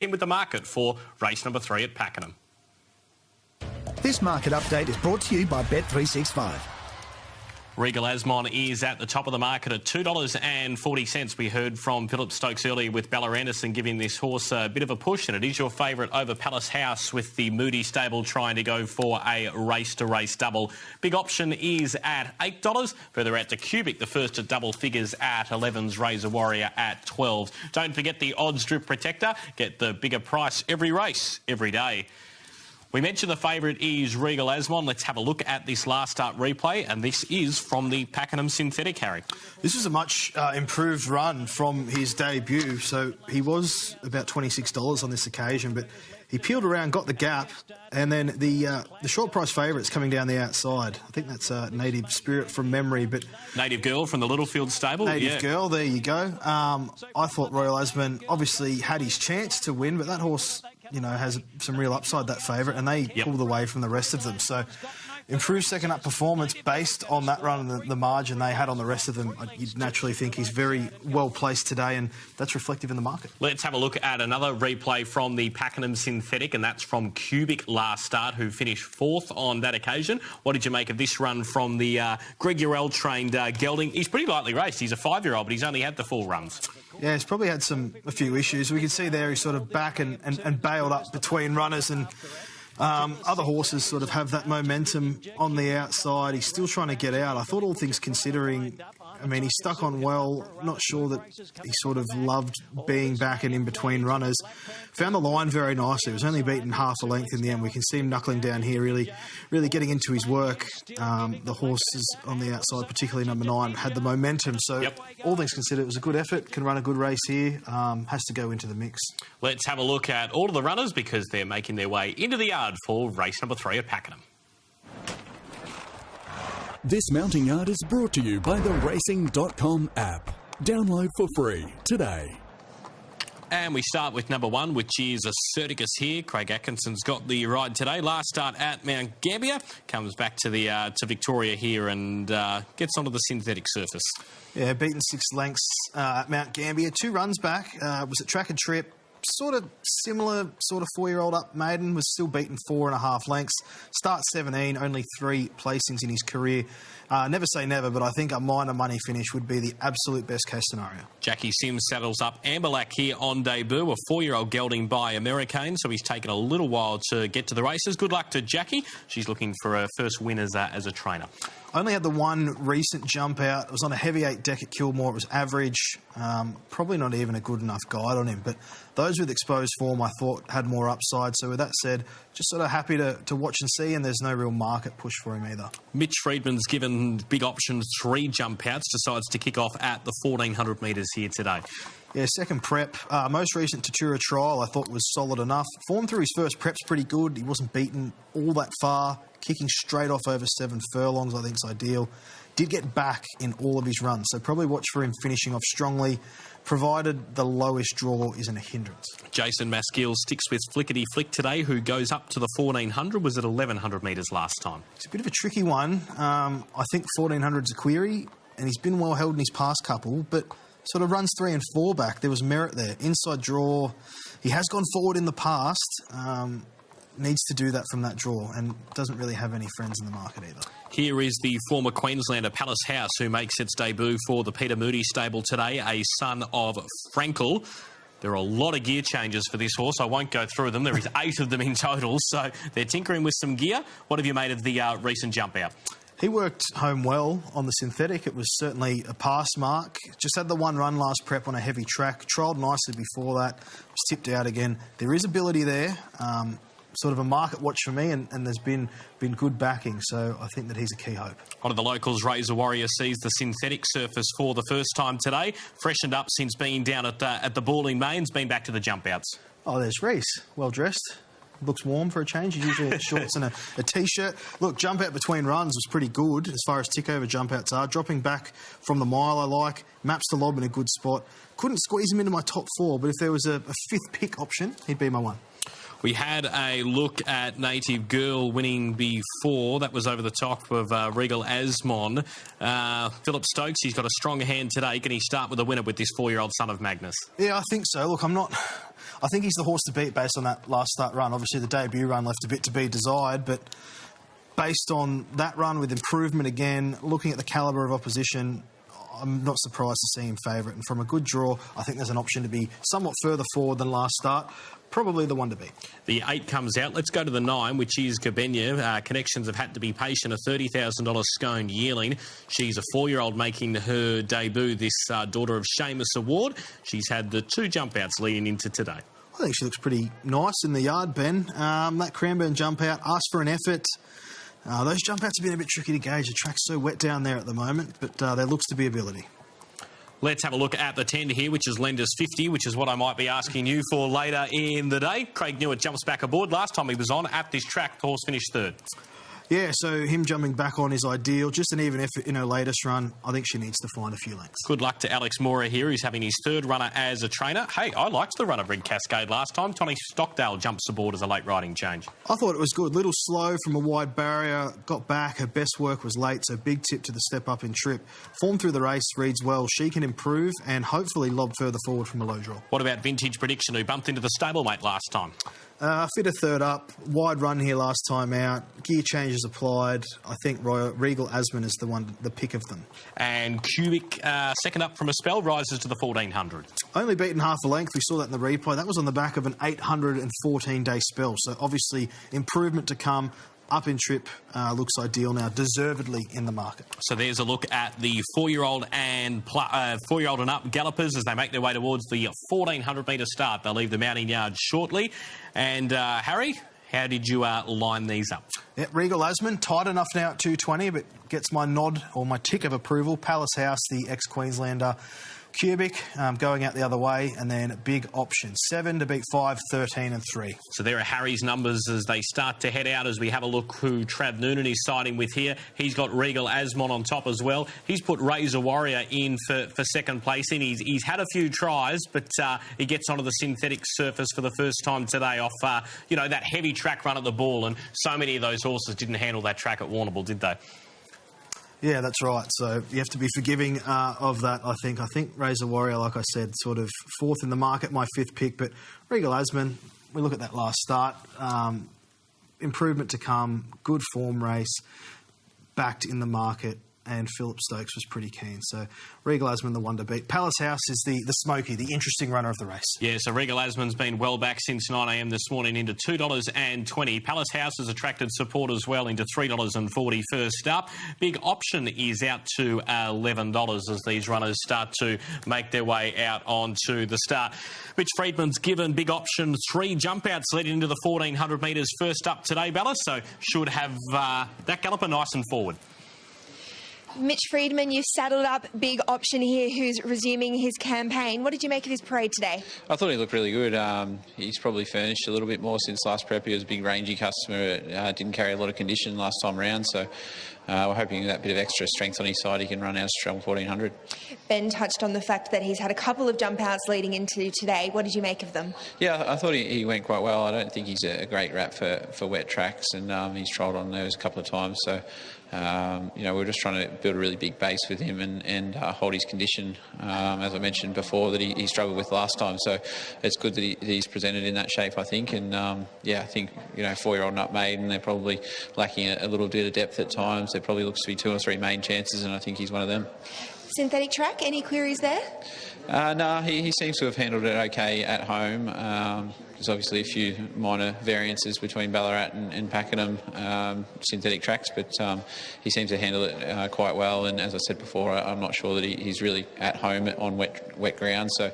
In with the market for race number 3 at Pakenham. This market update is brought to you by Bet365. Regal Azmon is at the top of the market at $2.40. We heard from Philip Stokes earlier with Bella Anderson giving this horse a bit of a push, and it is your favourite over Palace House with the Moody stable trying to go for a race-to-race double. Big option is at $8. Further out to Cubic, the first at double figures at 11's Razor Warrior at 12. Don't forget the odds drip protector. Get the bigger price every race, every day. We mentioned the favourite is Regal Azmon. Let's have a look at this last start replay, and this is from the Pakenham synthetic, Harry. This was a much improved run from his debut, so he was about $26 on this occasion, but he peeled around, got the gap, and then the short price favourite's coming down the outside. I think that's Native Spirit from memory, but... Native Girl from the Littlefield stable? Native Girl, there you go. I thought Royal Azmon obviously had his chance to win, but that horse, you know, has some real upside, that favourite, and they pulled away from the rest of them. So improved second up performance based on that run and the margin they had on the rest of them. You'd naturally think he's very well placed today, and that's reflective in the market. Let's have a look at another replay from the Pakenham synthetic, and that's from Cubic last start, who finished 4th on that occasion. What did you make of this run from the Greg Urell trained gelding? He's pretty lightly raced. He's a 5-year-old, but he's only had the 4 runs. Yeah, he's probably had a few issues. We can see there he's sort of back and bailed up between runners, and other horses sort of have that momentum on the outside. He's still trying to get out. I thought, all things considering, I mean, he stuck on well. Not sure that he sort of loved being back and in between runners. Found the line very nicely. He was only beaten half a length in the end. We can see him knuckling down here, really getting into his work. The horses on the outside, particularly number 9, had the momentum. So all things considered, it was a good effort. Can run a good race here. Has to go into the mix. Let's have a look at all of the runners, because they're making their way into the yard for race number 3 at Pakenham. This mounting yard is brought to you by the Racing.com app. Download for free today. And we start with number 1, which is a Certicus here. Craig Atkinson's got the ride today. Last start at Mount Gambier. Comes back to the to Victoria here and gets onto the synthetic surface. Yeah, beaten 6 lengths at Mount Gambier. 2 runs back. Was at Track and Trip. Sort of similar, sort of 4-year-old up maiden, was still beaten 4.5 lengths. Start 17, only 3 placings in his career. Never say never, but I think a minor money finish would be the absolute best case scenario. Jackie Sims saddles up Amberlack here on debut, a 4-year-old gelding by Americane, so he's taken a little while to get to the races. Good luck to Jackie. She's looking for her first win as a trainer. Only had the 1 recent jump out. It was on a heavy 8 deck at Kilmore. It was average. Probably not even a good enough guide on him. But those with exposed form, I thought, had more upside. So with that said, just sort of happy to watch and see, and there's no real market push for him either. Mitch Friedman's given big option 3 jump outs, decides to kick off at the 1,400 metres here today. Yeah, second prep. Most recent Tatura trial I thought was solid enough. Form through his first prep's pretty good. He wasn't beaten all that far. Kicking straight off over 7 furlongs, I think, is ideal. Did get back in all of his runs, so probably watch for him finishing off strongly, provided the lowest draw isn't a hindrance. Jason Maskill sticks with Flickety Flick today, who goes up to the 1,400, was at 1,100 metres last time. It's a bit of a tricky one. I think 1,400's a query, and he's been well held in his past couple, but sort of runs 3 and 4 back. There was merit there. Inside draw. He has gone forward in the past. Needs to do that from that draw, and doesn't really have any friends in the market either. Here is the former Queenslander Palace House, who makes its debut for the Peter Moody stable today, a son of Frankel. There are a lot of gear changes for this horse. I won't go through them. There is 8 of them in total, so they're tinkering with some gear. What have you made of the recent jump out? He worked home well on the synthetic. It was certainly a pass mark. Just had the 1 run last prep on a heavy track. Trialled nicely before that. Was tipped out again. There is ability there. Sort of a market watch for me, and there's been good backing, so I think that he's a key hope. One of the locals, Razor Warrior, sees the synthetic surface for the first time today. Freshened up since being down at the Balling Mains, been back to the jump outs. Oh, there's Reese, well dressed. Looks warm for a change. He's usually in shorts and a T-shirt. Look, jump out between runs was pretty good as far as tick-over jump outs are. Dropping back from the mile I like. Maps the lob in a good spot. Couldn't squeeze him into my top 4, but if there was a 5th pick option, he'd be my one. We had a look at Native Girl winning before. That was over the top of Regal Azmon. Philip Stokes, he's got a strong hand today. Can he start with a winner with this 4-year-old son of Magnus? Yeah, I think so. Look, I'm not I think he's the horse to beat based on that last start run. Obviously, the debut run left a bit to be desired, but based on that run with improvement again, looking at the calibre of opposition, I'm not surprised to see him favourite. And from a good draw, I think there's an option to be somewhat further forward than last start. Probably the one to beat. The 8 comes out. Let's go to the 9, which is Gabenya. Connections have had to be patient. A $30,000 Scone yearling. She's a 4-year-old making her debut, this daughter of Seamus Award. She's had the 2 jump outs leading into today. I think she looks pretty nice in the yard, Ben. That Cranbourne jump out asked for an effort. Those jump outs have been a bit tricky to gauge. The track's so wet down there at the moment, but there looks to be ability. Let's have a look at the 10 here, which is Lenders 50, which is what I might be asking you for later in the day. Craig Newitt jumps back aboard. Last time he was on at this track, the horse finished 3rd. Yeah, so him jumping back on is ideal. Just an even effort in her latest run. I think she needs to find a few lengths. Good luck to Alex Mora here, who's having his 3rd runner as a trainer. Hey, I liked the run of Red Cascade last time. Tony Stockdale jumps aboard as a late riding change. I thought it was good. Little slow from a wide barrier. Got back. Her best work was late, so big tip to the step up in trip. Form through the race reads well. She can improve and hopefully lob further forward from a low draw. What about Vintage Prediction, who bumped into the stablemate last time? Fit a 3rd up. Wide run here last time out. Gear changes applied. I think Regal Azmon is the pick of them. And Cubic, 2nd up from a spell, rises to the 1400. Only beaten half a length. We saw that in the replay. That was on the back of an 814-day spell. So obviously improvement to come. Up in trip, looks ideal now, deservedly in the market. So there's a look at the 4-year-old and 4-year-old and up gallopers as they make their way towards the 1400-metre start. They'll leave the mounting yard shortly. And Harry, how did you line these up? Yeah, Regal Azmon, tight enough now at 220, but gets my nod or my tick of approval. Palace House, the ex-Queenslander. Cubic going out the other way, and then big option 7 to beat 5, 13 and 3. So there are Harry's numbers as they start to head out as we have a look who Trav Noonan is siding with here. He's got Regal Azmon on top as well. He's put Razor Warrior in for 2nd place in. He's had a few tries, but he gets onto the synthetic surface for the first time today off, that heavy track run at the Ball, and so many of those horses didn't handle that track at Warrnambool, did they? Yeah, that's right. So you have to be forgiving of that, I think. I think Razor Warrior, like I said, sort of 4th in the market, my 5th pick. But Regal Azmon, we look at that last start. Improvement to come, good form race, backed in the market, and Philip Stokes was pretty keen. So Regal Azmon, the one to beat. Palace House is the smoky, the interesting runner of the race. Yeah, so Regal Azmon's been well back since 9 a.m. this morning into $2.20. Palace House has attracted support as well into $3.40 first up. Big Option is out to $11 as these runners start to make their way out onto the start. Mitch Friedman's given Big Option 3 jump outs leading into the 1400 metres first up today, Bella, so should have that galloper nice and forward. Mitch Friedman, you've saddled up Big Option here, who's resuming his campaign. What did you make of his parade today? I thought he looked really good. He's probably furnished a little bit more since last prep. He was a big rangy customer. Didn't carry a lot of condition last time round, so we're hoping that bit of extra strength on his side he can run our strong 1400. Ben touched on the fact that he's had a couple of jump outs leading into today. What did you make of them? Yeah, I thought he went quite well. I don't think he's a great rat for wet tracks, and he's trialled on those a couple of times, so we're just trying to build a really big base with him and hold his condition, as I mentioned before, that he struggled with last time. So it's good that he's presented in that shape, I think. And, I think, 4-year-old nut maiden, they're probably lacking a little bit of depth at times. There probably looks to be 2 or 3 main chances, and I think he's one of them. Synthetic track, any queries there? No, he seems to have handled it okay at home. There's obviously a few minor variances between Ballarat and Pakenham synthetic tracks, but he seems to handle it quite well. And as I said before, I'm not sure that he's really at home on wet ground. So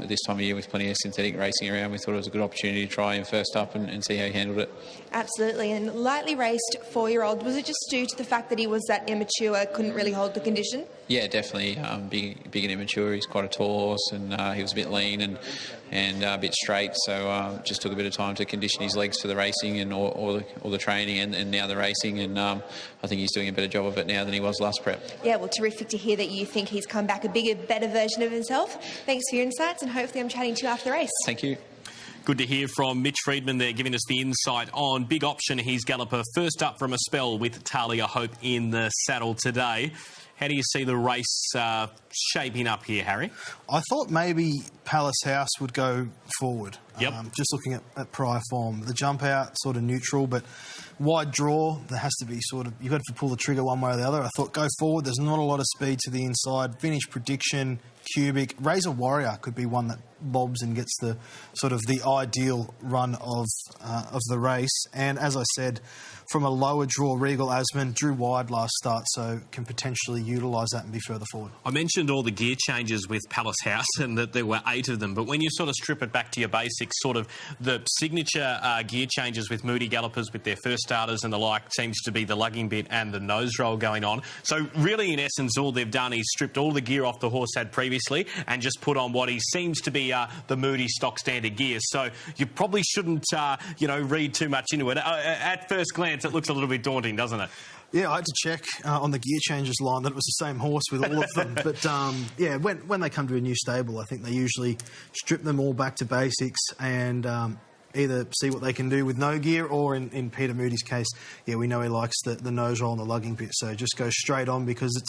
this time of year, with plenty of synthetic racing around, we thought it was a good opportunity to try him first up and see how he handled it. Absolutely. And lightly raced 4-year-old, was it just due to the fact that he was that immature, couldn't really hold the condition? Yeah, definitely. Big and immature. He's quite a tall horse, and he was a bit lean and a bit straight. So just took a bit of time to condition his legs for the racing and all the training and now the racing. And I think he's doing a better job of it now than he was last prep. Yeah, well, terrific to hear that you think he's come back a bigger, better version of himself. Thanks for your insights, and hopefully I'm chatting to you after the race. Thank you. Good to hear from Mitch Friedman there, giving us the insight on Big Option. He's galloper first up from a spell with Talia Hope in the saddle today. How do you see the race shaping up here, Harry? I thought maybe Palace House would go forward. Yep. Just looking at prior form. The jump out, sort of neutral, but wide draw, there has to be you've got to pull the trigger one way or the other. I thought go forward, there's not a lot of speed to the inside. Vintage Prediction, Cubic. Razor Warrior could be one that bobs and gets the ideal run of the race. And as I said, from a lower draw, Regal Azmon drew wide last start, so can potentially utilise that and be further forward. I mentioned all the gear changes with Palace House and that there were 8 of them, but when you sort of strip it back to your basics, sort of the signature gear changes with Moody Gallopers with their first starters and the like seems to be the lugging bit and the nose roll going on. So really, in essence, all they've done is stripped all the gear off the horse had previously and just put on what he seems to be the Moody stock standard gear. So you probably shouldn't, read too much into it. At first glance, it looks a little bit daunting, doesn't it? Yeah, I had to check on the gear changes line that it was the same horse with all of them. But, when they come to a new stable, I think they usually strip them all back to basics and either see what they can do with no gear or, in Peter Moody's case, we know he likes the nose roll and the lugging bit. So just go straight on because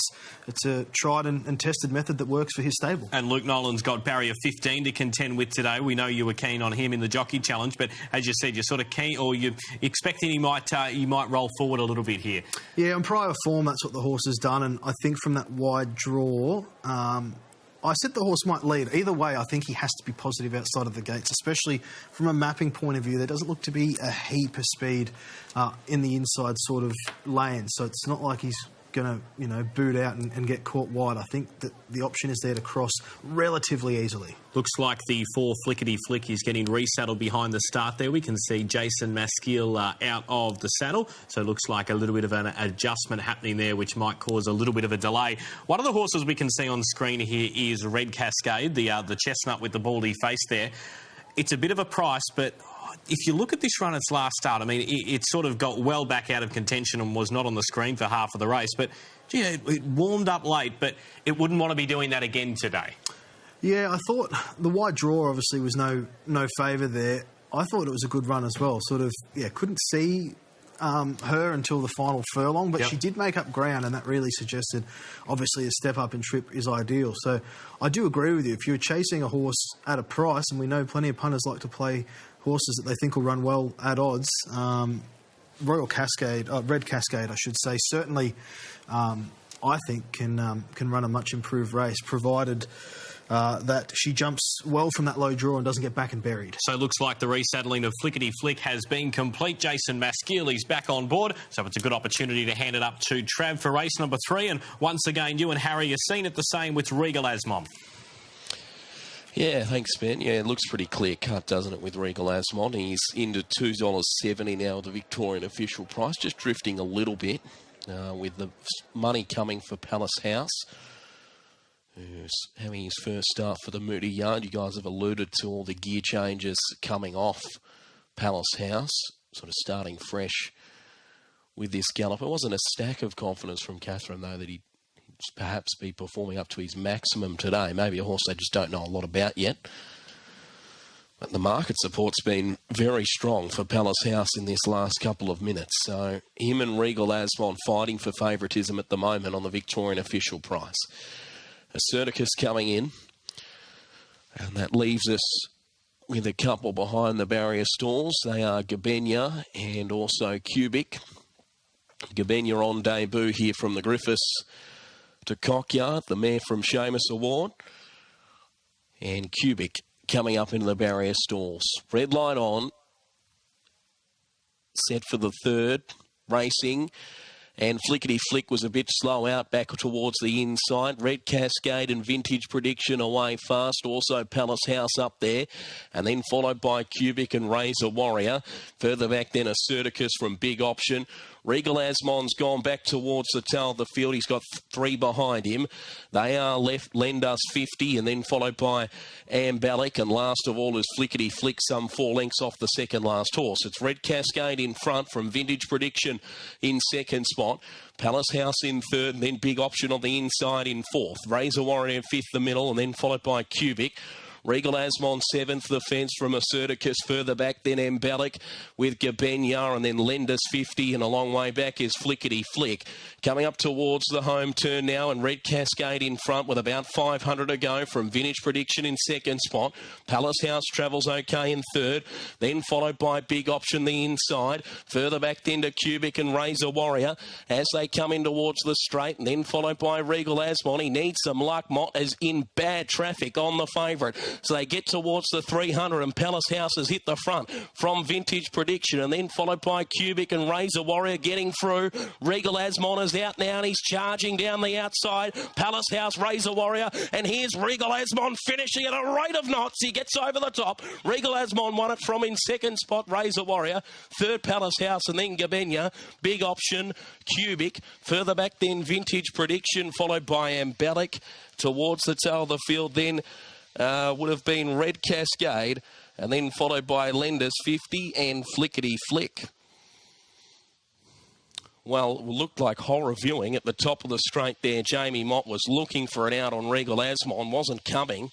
it's a tried and tested method that works for his stable. And Luke Nolan's got barrier 15 to contend with today. We know you were keen on him in the Jockey Challenge, but as you said, you're sort of keen, or you're expecting he might roll forward a little bit here. Yeah, on prior form, that's what the horse has done, and I think from that wide draw, I said the horse might lead. Either way, I think he has to be positive outside of the gates, especially from a mapping point of view. There doesn't look to be a heap of speed in the inside sort of lane, so it's not like he's going to, boot out and get caught wide. I think that the option is there to cross relatively easily. Looks like the 4 Flickety Flick is getting resaddled behind the start there. We can see Jason Maskell out of the saddle, so it looks like a little bit of an adjustment happening there, which might cause a little bit of a delay. One of the horses we can see on screen here is Red Cascade, the chestnut with the baldy face there. It's a bit of a price, but if you look at this run its last start, I mean, it sort of got well back out of contention and was not on the screen for half of the race. But, it warmed up late, but it wouldn't want to be doing that again today. Yeah, I thought the wide draw obviously was no favour there. I thought it was a good run as well. Couldn't see her until the final furlong, but she did make up ground, and that really suggested, obviously, a step up in trip is ideal. So I do agree with you. If you're chasing a horse at a price, and we know plenty of punters like to play horses that they think will run well at odds, Red Cascade, I should say, certainly I think can run a much improved race, provided that she jumps well from that low draw and doesn't get back and buried. So it looks like the resaddling of Flickety Flick has been complete. Jason Maskell is back on board, so it's a good opportunity to hand it up to Trav for race number 3. And once again, you and Harry have seen it the same with Regal Azmon. Yeah, thanks, Ben. Yeah, it looks pretty clear-cut, doesn't it, with Regal Azmon? He's into $2.70 now, the Victorian official price, just drifting a little bit with the money coming for Palace House, who's having his first start for the Moody Yard. You guys have alluded to all the gear changes coming off Palace House, sort of starting fresh with this gallop. It wasn't a stack of confidence from Catherine, though, that he'd perhaps be performing up to his maximum today. Maybe a horse they just don't know a lot about yet. But the market support's been very strong for Palace House in this last couple of minutes. So him and Regal Azmon fighting for favouritism at the moment on the Victorian official price. Acerticus coming in, and that leaves us with a couple behind the barrier stalls. They are Gabenia and also Cubic. Gabenia on debut here from the Griffiths to Cockyard, the mare from Seamus Award. And Cubic coming up into the barrier stalls. Red light on. Set for the third. Racing. And Flickety Flick was a bit slow out back towards the inside. Red Cascade and Vintage Prediction away fast. Also Palace House up there. And then followed by Cubic and Razor Warrior. Further back then Acerticus from Big Option. Regal Azmon's gone back towards the tail of the field. He's got 3 behind him. They are left Lend Us 50 and then followed by Ambalic. And last of all is Flickety Flick, some 4 lengths off the second last horse. It's Red Cascade in front from Vintage Prediction in second spot. Palace House in third and then Big Option on the inside in fourth. Razor Warrior in fifth, the middle, and then followed by Cubic. Regal Azmon 7th, the fence from Asserticus. Further back then Embellic with Gabenya, and then Lenders 50, and a long way back is Flickety Flick. Coming up towards the home turn now, and Red Cascade in front with about 500 to go from Vintage Prediction in second spot. Palace House travels okay in third, then followed by Big Option the inside. Further back then to Cubic and Razor Warrior as they come in towards the straight, and then followed by Regal Azmon. He needs some luck. Mott is in bad traffic on the favourite, so they get towards the 300, and Palace House has hit the front from Vintage Prediction, and then followed by Cubic and Razor Warrior getting through. Regal Azmon is out now, and he's charging down the outside. Palace House, Razor Warrior, and here's Regal Azmon finishing at a rate of knots. He gets over the top. Regal Azmon won it from in second spot, Razor Warrior. Third, Palace House, and then Gabenya. Big Option, Cubic. Further back then, Vintage Prediction, followed by Embellic. Towards the tail of the field then would have been Red Cascade, and then followed by Lenders 50 and Flickety Flick. Well, it looked like horror viewing at the top of the straight there. Jamie Mott was looking for an out on Regal Azmon, wasn't coming.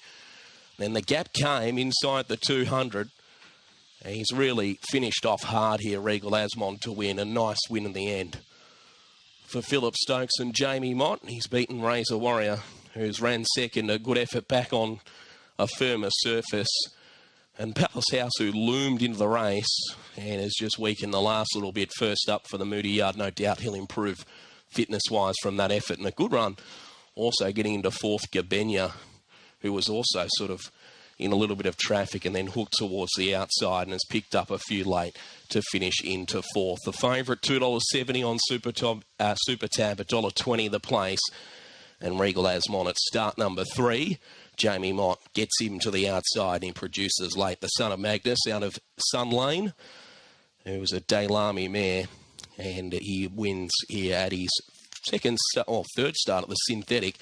Then the gap came inside the 200. And he's really finished off hard here, Regal Azmon, to win. A nice win in the end for Philip Stokes and Jamie Mott. He's beaten Razor Warrior, who's ran second. A good effort back on a firmer surface. And Palace House, who loomed into the race and has just weakened the last little bit. First up for the Moody Yard. No doubt he'll improve fitness-wise from that effort. And a good run. Also getting into fourth, Gabenya, who was also sort of in a little bit of traffic and then hooked towards the outside and has picked up a few late to finish into fourth. The favourite, $2.70 on Super Tab, $1.20 the place. And Regal Azmon at start number 3. Jamie Mott gets him to the outside and he produces late. The son of Magnus out of Sun Lane, who was a Daylami mare, and he wins here at his third start at the Synthetic.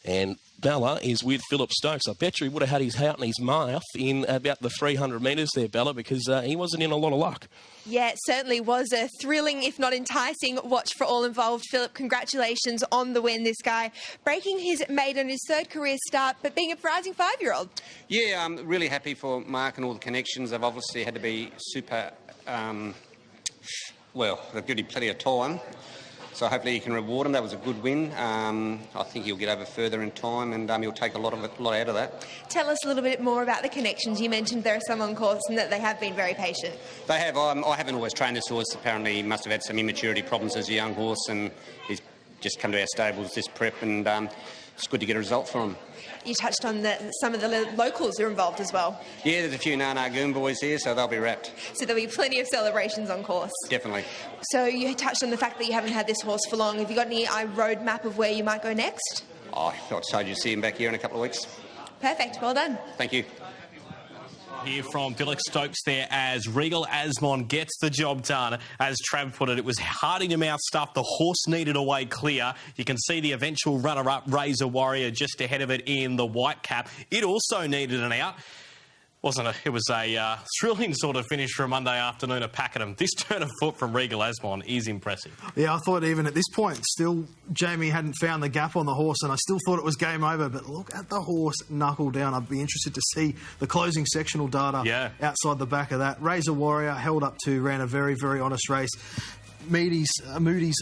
And Bella is with Philip Stokes. I bet you he would have had his hat in his mouth in about the 300 metres there, Bella, because he wasn't in a lot of luck. Yeah, it certainly was a thrilling, if not enticing, watch for all involved. Philip, congratulations on the win. This guy breaking his maiden on his third career start, but being a rising 5-year-old. Yeah, I'm really happy for Mark and all the connections. They've obviously had to be super, they've given him plenty of time. So hopefully you can reward him. That was a good win. I think he'll get over further in time, and he'll take a lot out of that. Tell us a little bit more about the connections. You mentioned there are some on course and that they have been very patient. They have. I haven't always trained this horse. Apparently he must have had some immaturity problems as a young horse, and he's just come to our stables this prep, and it's good to get a result from him. You touched on some of the locals are involved as well. Yeah, there's a few Nana Goon boys here, so they'll be wrapped. So there'll be plenty of celebrations on course. Definitely. So you touched on the fact that you haven't had this horse for long. Have you got any roadmap of where you might go next? I told you to see him back here in a couple of weeks. Perfect. Well done. Thank you. Here from Philip Stokes there as Regal Azmon gets the job done. As Trav put it, it was hard-in-your-mouth stuff. The horse needed a way clear. You can see the eventual runner-up, Razor Warrior, just ahead of it in the white cap. It also needed an out. It was a thrilling sort of finish for a Monday afternoon at Pakenham. This turn of foot from Regal Azmon is impressive. Yeah, I thought even at this point, still, Jamie hadn't found the gap on the horse, and I still thought it was game over. But look at the horse knuckle down. I'd be interested to see the closing sectional data outside the back of that. Razor Warrior held up to, ran a very, very honest race. Moody's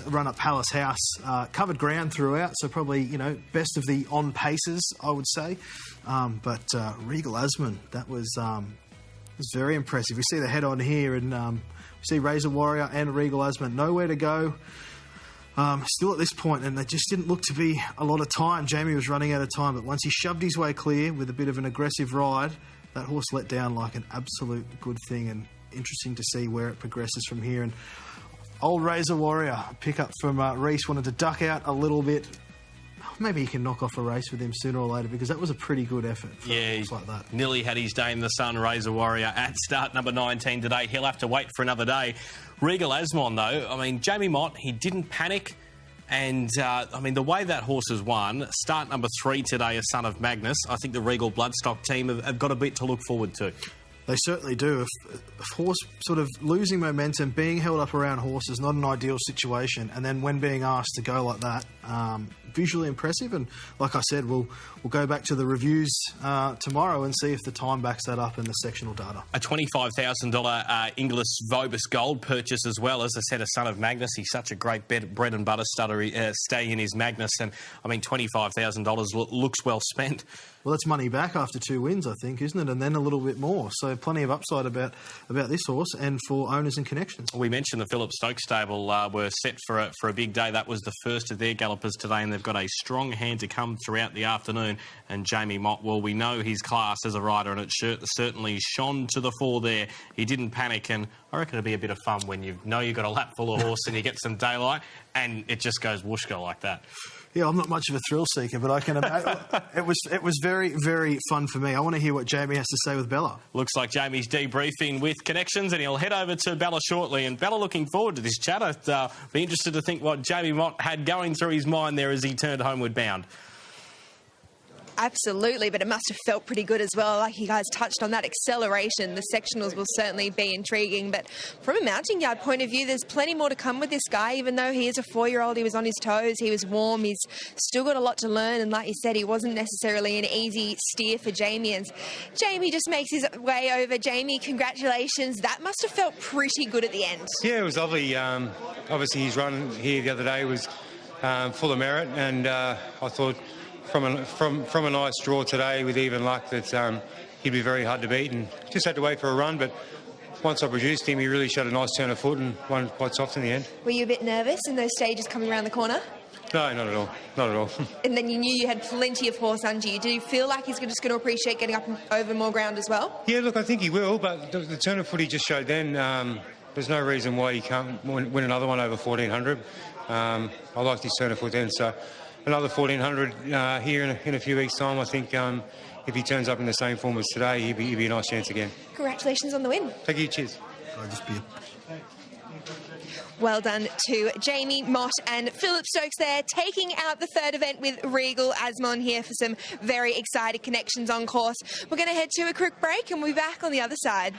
run at Palace House covered ground throughout, so probably, best of the on paces, I would say. But Regal Azmon, that was very impressive. We see the head on here, and we see Razor Warrior and Regal Azmon nowhere to go. Still at this point, and there just didn't look to be a lot of time. Jamie was running out of time, but once he shoved his way clear with a bit of an aggressive ride, that horse let down like an absolute good thing, and interesting to see where it progresses from here. And old Razor Warrior, pick up from Reese, wanted to duck out a little bit. Maybe he can knock off a race with him sooner or later, because that was a pretty good effort for a horse like that. Nearly had his day in the sun, Razor Warrior, at start number 19 today. He'll have to wait for another day. Regal Azmon, though, Jamie Mott, he didn't panic. And, the way that horse has won, start number 3 today, a son of Magnus, I think the Regal Bloodstock team have got a bit to look forward to. They certainly do. If a horse sort of losing momentum, being held up around horse is not an ideal situation, and then when being asked to go like that, visually impressive. And like I said, we'll go back to the reviews tomorrow and see if the time backs that up in the sectional data. A $25,000 Inglis Vobis Gold purchase as well. As I said, a son of Magnus. He's such a great bread and butter stallion is Magnus, and I mean $25,000 looks well spent. Well, that's money back after 2 wins, I think, isn't it? And then a little bit more. So plenty of upside about this horse and for owners and connections. We mentioned the Philip Stokes stable were set for a big day. That was the first of their gallopers today, and they've got a strong hand to come throughout the afternoon. And Jamie Mott, well, we know his class as a rider, and it certainly shone to the fore there. He didn't panic, and I reckon it'll be a bit of fun when you know you've got a lap full of horse and you get some daylight, and it just goes whooshka like that. Yeah, I'm not much of a thrill seeker, but I can imagine it was very, very fun for me. I want to hear what Jamie has to say with Bella. Looks like Jamie's debriefing with connections, and he'll head over to Bella shortly. And Bella, looking forward to this chat. I'd be interested to think what Jamie Mott had going through his mind there as he turned homeward bound. Absolutely, but it must have felt pretty good as well. Like you guys touched on that acceleration. The sectionals will certainly be intriguing, but from a mounting yard point of view, there's plenty more to come with this guy. Even though he is a 4-year-old, he was on his toes, he was warm, he's still got a lot to learn, and like you said, he wasn't necessarily an easy steer for Jamie, and Jamie just makes his way over. Jamie, congratulations. That must have felt pretty good at the end. Yeah, it was lovely. Obviously, his run here the other day was full of merit, and I thought from a nice draw today with even luck that he'd be very hard to beat, and just had to wait for a run. But once I produced him, he really showed a nice turn of foot and won quite soft in the end. Were you a bit nervous in those stages coming around the corner? No, not at all. Not at all. And then you knew you had plenty of horse under you. Did you feel like he's just going to appreciate getting up and over more ground as well? Yeah, look, I think he will, but the turn of foot he just showed then, there's no reason why he can't win another one over 1400. I liked his turn of foot then, so another 1400 here in a few weeks' time. I think if he turns up in the same form as today, he'd be a nice chance again. Congratulations on the win. Thank you, cheers. Well done to Jamie Mott and Philip Stokes there, taking out the third event with Regal Azmon here for some very exciting connections on course. We're going to head to a quick break and we'll be back on the other side.